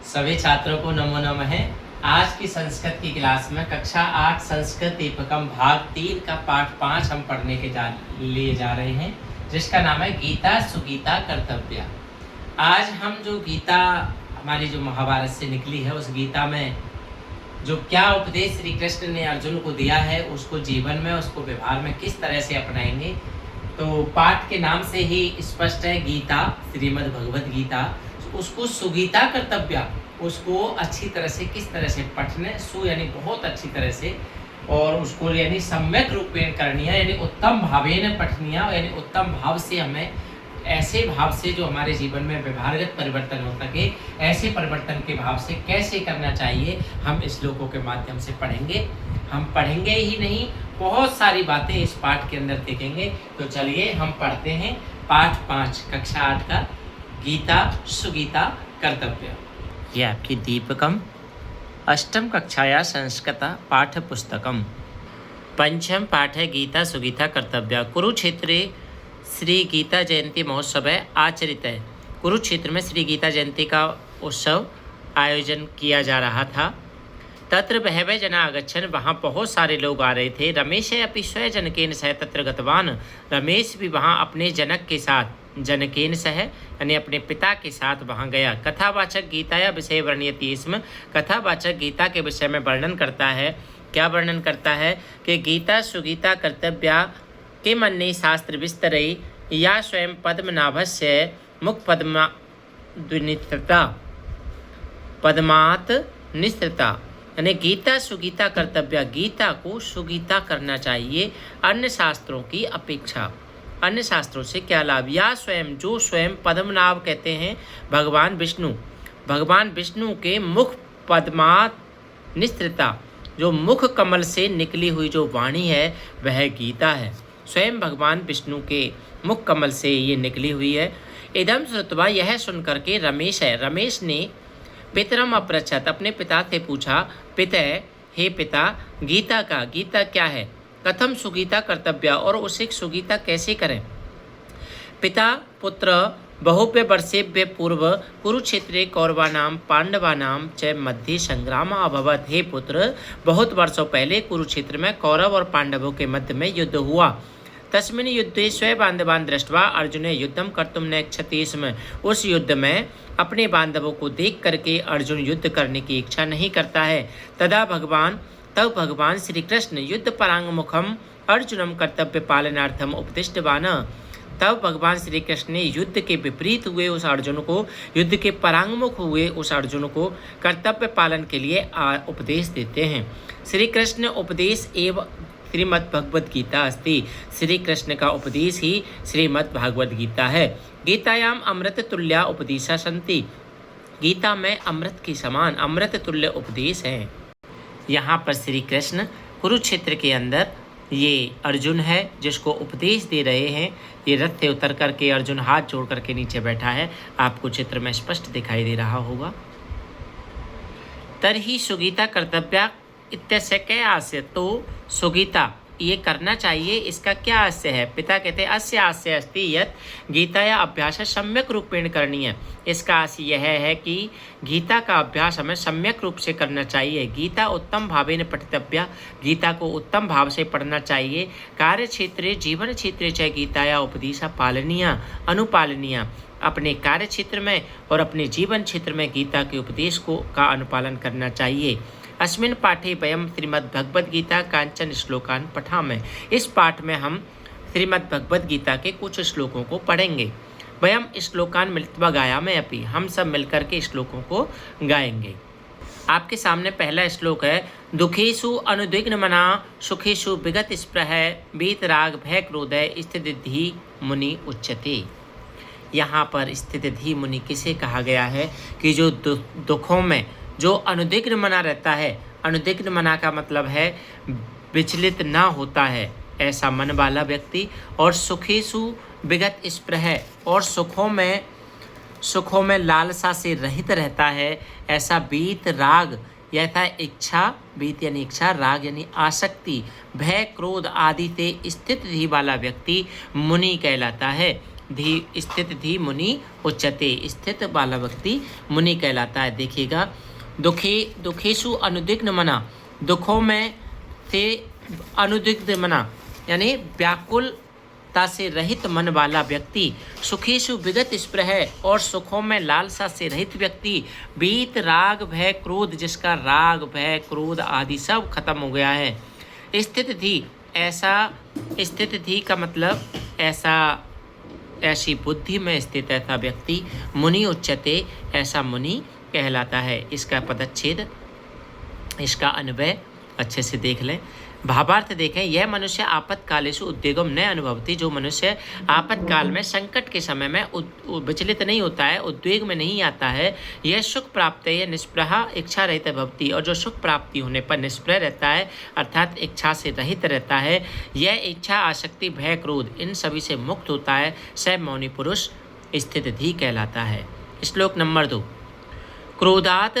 सभी छात्रों को नमो नमः। आज की संस्कृत की क्लास में कक्षा 8 संस्कृत दीपकम भाग 3 का पाठ 5 हम पढ़ने के लिए जा रहे हैं, जिसका नाम है गीता सुगीता कर्तव्य। आज हम जो गीता हमारी जो महाभारत से निकली है, उस गीता में जो क्या उपदेश श्री कृष्ण ने अर्जुन को दिया है, उसको जीवन में, उसको व्यवहार में किस तरह से अपनाएंगे। तो पाठ के नाम से ही स्पष्ट है, गीता श्रीमद् भगवद गीता, उसको सुगीता कर्तव्य, उसको अच्छी तरह से किस तरह से पठने, सु यानी बहुत अच्छी तरह से, और उसको यानी सम्यक रूपेण करनी है, यानी उत्तम भावेन पठनीय, यानी उत्तम भाव से, हमें ऐसे भाव से जो हमारे जीवन में व्यवहारगत परिवर्तन हो सके, ऐसे परिवर्तन के भाव से कैसे करना चाहिए, हम इस श्लोकों के माध्यम से पढ़ेंगे। हम पढ़ेंगे ही नहीं, बहुत सारी बातें इस पाठ के अंदर देखेंगे। तो चलिए हम पढ़ते हैं पाठ 5 कक्षा 8 का गीता सुगीता कर्तव्य। यह आपकी दीपकम अष्टम कक्षाया संस्कृत पाठ पुस्तकम पंचम पाठ है गीता सुगीता कर्तव्य। कुरुक्षेत्रे श्री गीता जयंती महोत्सव आचरित है। कुरुक्षेत्र में श्री गीता जयंती का उत्सव आयोजन किया जा रहा था। तत्र बहवः जना आगच्छन्, वहाँ बहुत सारे लोग आ रहे थे। रमेश अपि स्वजनकेन सह तत्र गतवान, रमेश भी वहाँ अपने जनक के साथ, जनकेन सह यानी अपने पिता के साथ वहाँ गया। कथावाचक गीताया विषय वर्णयति स्म, कथावाचक गीता के विषय में वर्णन करता है। क्या वर्णन करता है कि गीता सुगीता कर्तव्या के मन्ये शास्त्र विस्तरै या स्वयं पद्मनाभस्य मुख पद्मात निस्तृता, यानी गीता सुगीता कर्तव्य, गीता को सुगीता करना चाहिए अन्य शास्त्रों की अपेक्षा। अन्य शास्त्रों से क्या लाभ? या स्वयं, जो स्वयं पद्मनाभ कहते हैं भगवान विष्णु, भगवान विष्णु के मुख पद्मात निस्तृता, जो मुख कमल से निकली हुई जो वाणी है वह गीता है। स्वयं भगवान विष्णु के मुख कमल से ये निकली हुई है। इदम श्रुत्वा, यह सुनकर के रमेश ने पितरम अपृच्छत, अपने पिता से पूछा, पितः, हे पिता, गीता क्या है? कथम सुगीता कर्तव्य, और उसे सुगीता कैसे करें? पिता पुत्र बहुभ्य वर्षेभ्य पूर्व कुरुक्षेत्रे कौरवानां पांडवानां च मध्ये संग्राम अभवत्। हे पुत्र, बहुत वर्षों पहले कुरुक्षेत्र में कौरव और पांडवों के मध्य में युद्ध हुआ। तस्मिन् युद्धे स्वयं बांधवान् दृष्ट्वा अर्जुन युद्धम कर्तुं न इच्छति स्म, उस युद्ध में अपने बांधवों को देख करके अर्जुन युद्ध करने की इच्छा नहीं करता है। तब भगवान श्री कृष्ण युद्ध परांगमुखम अर्जुनम कर्तव्य पालनार्थम उपदिष्टवान, तब भगवान श्री कृष्ण ने युद्ध के विपरीत हुए उस अर्जुन को, युद्ध के परांगमुख हुए उस अर्जुन को कर्तव्य पालन के लिए उपदेश देते हैं। श्री कृष्ण उपदेश एवं श्रीमद् भगवद गीता अस्ति, श्री कृष्ण का उपदेश ही श्रीमद् भागवत गीता है। गीतायाम अमृत तुल्या उपदेशा सन्ति, गीता में अमृत के समान अमृत तुल्य उपदेश है। यहाँ पर श्री कृष्ण कुरुक्षेत्र के अंदर ये अर्जुन है जिसको उपदेश दे रहे हैं। ये रथ से उतर करके अर्जुन हाथ जोड़ करके नीचे बैठा है, आपको चित्र में स्पष्ट दिखाई दे रहा होगा। तरही सुगीता कर्तव्य इत्यस्य क्या आस्य, तो सुगीता ये करना चाहिए, इसका क्या आस्य है? पिता कहते हैं अस्य आस्य अस्ति यत् गीताया अभ्यास सम्यक रूपेण करनी है। इसका आस्य यह है कि गीता का अभ्यास हमें सम्यक रूप से करना चाहिए। गीता उत्तम भावेन पठितव्या, गीता को उत्तम भाव से पढ़ना चाहिए। कार्य क्षेत्रे जीवन क्षेत्रे च गीताया उपदेशा पालनीय अनुपालनीय, अपने कार्य क्षेत्र में और अपने जीवन क्षेत्र में गीता के उपदेश का अनुपालन करना चाहिए। अस्मिन् पाठे वयम श्रीमद् भगवद गीता कांचन श्लोकान पठामः, इस पाठ में हम श्रीमद् भगवद गीता के कुछ श्लोकों को पढ़ेंगे। वयम श्लोकान मिलित्वा गायामः अपि, हम सब मिलकर के श्लोकों को गाएंगे। आपके सामने पहला श्लोक है, दुखेषु अनुद्विग्न मना सुखेषु विगत स्पृह वीतराग भय क्रोध स्थितिधि मुनि उच्यते। यहाँ पर स्थितिधि मुनि किसे कहा गया है? कि जो दुखों में जो अनुद्विग्न मना रहता है, अनुद्विग्न मना का मतलब है विचलित ना होता है, ऐसा मन वाला व्यक्ति, और सुखेषु विगत स्पृह, और सुखों में लालसा से रहित रहता है, ऐसा वीत राग यथा इच्छा, वीत यानी इच्छा, राग यानी आसक्ति, भय क्रोध आदि से स्थित ही वाला व्यक्ति मुनि कहलाता है। धी मुनि उच्यते। स्थित वाला व्यक्ति मुनि कहलाता है। देखिएगा, दुखेशु अनुद्विग्न मना, दुखों में से अनुद्विग्न मना यानी व्याकुलता से रहित मन वाला व्यक्ति, सुखेशु विगत स्पृह और सुखों में लालसा से रहित व्यक्ति, वीत राग भय क्रोध जिसका राग भय क्रोध आदि सब खत्म हो गया है। स्थित धी, ऐसा स्थित धी का मतलब ऐसी बुद्धि में स्थित ऐसा व्यक्ति, मुनि उच्यते, ऐसा मुनि कहलाता है। इसका पदच्छेद, इसका अन्वय अच्छे से देख लें। भावार्थ देखें, यह मनुष्य आपत्कालेषु उद्वेगम न अनुभवती, जो मनुष्य आपातकाल में संकट के समय में विचलित नहीं होता है, उद्वेग में नहीं आता है, यह सुख प्राप्त है, यह निष्प्रह इच्छा रहित भवती, और जो सुख प्राप्ति होने पर निष्प्रह रहता है अर्थात इच्छा से रहित रहता है, यह इच्छा आसक्ति भय क्रोध इन सभी से मुक्त होता है, स मौनी पुरुष स्थित धी कहलाता है। श्लोक नंबर 2, क्रोधात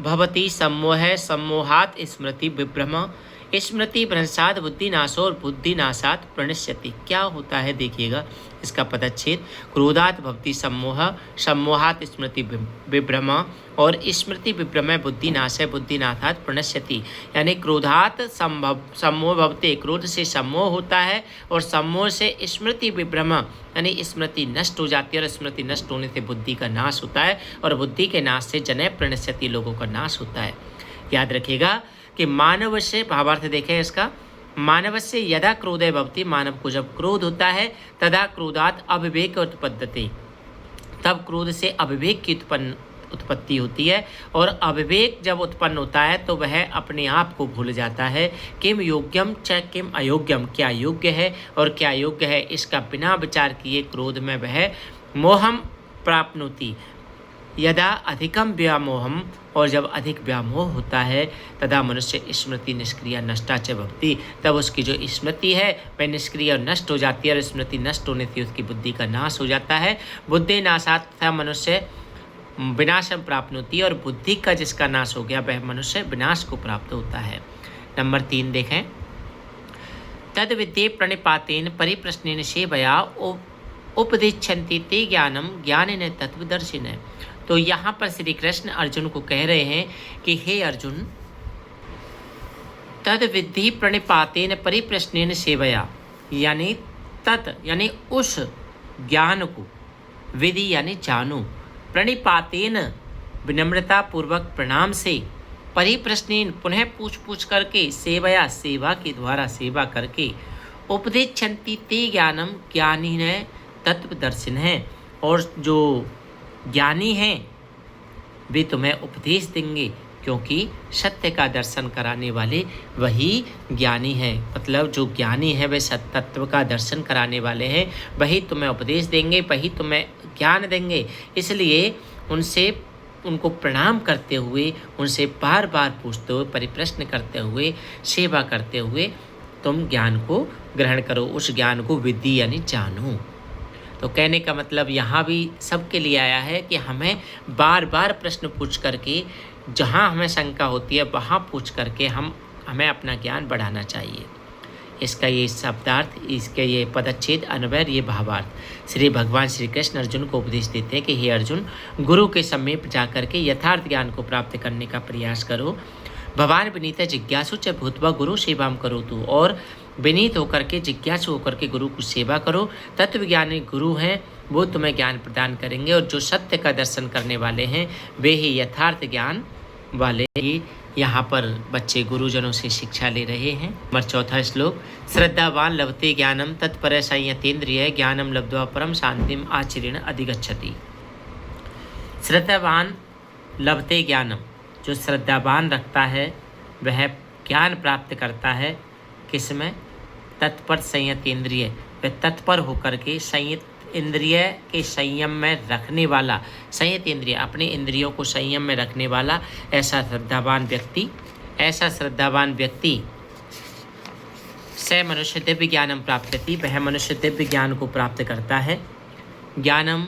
भवति सम्मोह, सम्मोहात स्मृति विभ्रम, स्मृति भ्रंशात बुद्धिनाशो और बुद्धिनाशात प्रणश्यति। क्या होता है देखिएगा, इसका पदच्छेद, क्रोधात भवति सम्मोह, सम्मोहात स्मृति विभ्रम और स्मृति विभ्रम बुद्धिनाश, बुद्धिनाशात प्रणश्यति। यानी क्रोधात सम्मोह भवते, क्रोध से सम्मोह होता है और सम्मोह से स्मृति विभ्रम यानी स्मृति नष्ट हो जाती है और स्मृति नष्ट होने से बुद्धि का नाश होता है और बुद्धि के नाश से जने प्रणश्यति लोगों का नाश होता है। याद रखिएगा कि मानव से, भावार्थ देखें इसका, मानव से यदा क्रोधे भवति, मानव को जब क्रोध होता है, तदा क्रोधात अविवेक उत्पद्यते, तब क्रोध से अविवेक की उत्पत्ति होती है और अविवेक जब उत्पन्न होता है तो वह अपने आप को भूल जाता है। किम योग्यम च किम अयोग्यम, क्या योग्य है और क्या योग्य है, इसका बिना विचार किए क्रोध में वह मोहम प्राप्नोति, यदा अधिकम व्यामोहम, और जब अधिक व्यामोह होता है, तदा मनुष्य स्मृति निष्क्रिय नष्टा च भवति, तब उसकी जो स्मृति है वह निष्क्रिय और नष्ट हो जाती है और स्मृति नष्ट होने से उसकी बुद्धि का नाश हो जाता है। बुद्धि नाशात तथा मनुष्य विनाशम प्राप्त होती है और बुद्धि का जिसका नाश हो गया वह मनुष्य विनाश को प्राप्त होता है। नंबर 3 देखें, तद विद्ये प्रणिपातेन परिप्रश्नेन सेवया उपदिच्छन्ति ते ज्ञानम ज्ञानेन तत्वदर्शिन। तो यहाँ पर श्री कृष्ण अर्जुन को कह रहे हैं कि हे अर्जुन, तद विद्धि प्रणिपातेन परिप्रश्नेन सेवया, यानी तत् यानी उस ज्ञान को, विधि यानी जानो, प्रणिपातेन विनम्रता पूर्वक प्रणाम से, परिप्रश्नेन पुनः पूछ करके, सेवया सेवा के द्वारा सेवा करके, उपदिच्छन्ति ते ज्ञानम ज्ञानी ने तत्वदर्शिन है, और जो ज्ञानी हैं वे तुम्हें उपदेश देंगे, क्योंकि सत्य का दर्शन कराने वाले वही ज्ञानी हैं। मतलब जो ज्ञानी है वे सत्य तत्व का दर्शन कराने वाले हैं, वही तुम्हें उपदेश देंगे, वही तुम्हें ज्ञान देंगे। इसलिए उनको प्रणाम करते हुए, उनसे बार बार पूछते हुए, परिप्रश्न करते हुए, सेवा करते हुए तुम ज्ञान को ग्रहण करो, उस ज्ञान को विद्धि यानी जानो। तो कहने का मतलब यहाँ भी सबके लिए आया है कि हमें बार बार प्रश्न पूछ करके, जहाँ हमें शंका होती है वहाँ पूछ करके हमें अपना ज्ञान बढ़ाना चाहिए। इसका ये शब्दार्थ, इसके ये पदच्छेद, अन्वय, ये भावार्थ। श्री भगवान श्री कृष्ण अर्जुन को उपदेश देते हैं कि हे अर्जुन, गुरु के समीप जाकर के यथार्थ ज्ञान को प्राप्त करने का प्रयास करो। भगवान विनीत जिज्ञासु च भूतवा गुरु सेवाम करो तू, और विनीत होकर के, जिज्ञासु होकर के गुरु की सेवा करो। तत्वज्ञानी गुरु हैं, वो तुम्हें ज्ञान प्रदान करेंगे, और जो सत्य का दर्शन करने वाले हैं वे ही यथार्थ ज्ञान वाले ही। यहाँ पर बच्चे गुरुजनों से शिक्षा ले रहे हैं। नंबर 4 श्लोक, श्रद्धावान लभते ज्ञानम तत्पर संयतेन्द्रिय ज्ञानम लब्ध्वा परम शांतिम आचरेण अधिगच्छति। श्रद्धावान लभते ज्ञानम, जो श्रद्धावान रखता है वह ज्ञान प्राप्त करता है। किसमें? तत्पर संयत इंद्रिय, वह तत्पर होकर के संयत इंद्रिय के संयम में रखने वाला, संयत इंद्रिय अपने इंद्रियों को संयम में रखने वाला ऐसा श्रद्धावान व्यक्ति स मनुष्य दिव्य ज्ञानम प्राप्ति, वह मनुष्य दिव्य ज्ञान को प्राप्त करता है। ज्ञानम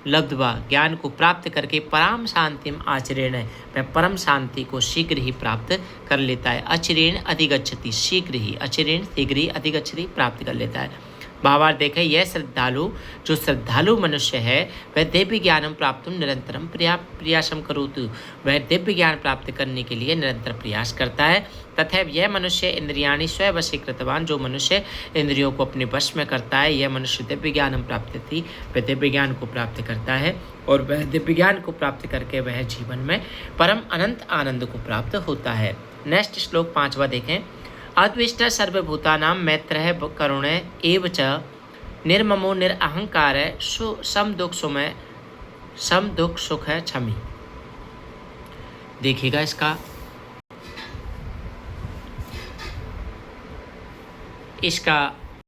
लब्ध्वा, ज्ञान को प्राप्त करके परम शांतिम आचरेण, वह परम शांति को शीघ्र ही प्राप्त कर लेता है। आचरेण अधिगच्छति, शीघ्र ही, आचरेण शीघ्र ही, अधिगच्छति प्राप्त कर लेता है। भावार्थ देखें, यह श्रद्धालु जो श्रद्धालु मनुष्य है वह दिव्य ज्ञानम प्राप्त निरंतरम प्रयासम करोतु, वह दिव्य ज्ञान प्राप्त करने के लिए निरंतर प्रयास करता है। तथा यह मनुष्य इंद्रियाणि स्ववशीकृतवान, जो मनुष्य इंद्रियों को अपने वश में करता है, यह मनुष्य दिव्य ज्ञानम प्राप्त थी, वह दिव्य ज्ञान को प्राप्त करता है और वह दिव्य ज्ञान को प्राप्त करके वह जीवन में परम अनंत आनंद को प्राप्त होता है। नेक्स्ट श्लोक 5वां देखें। अद्वेष्टा सर्वभूतानां मैत्रः करुणः एव च निर्ममो निरअहंकारः सम दुख सुख है क्षमी। देखिएगा इसका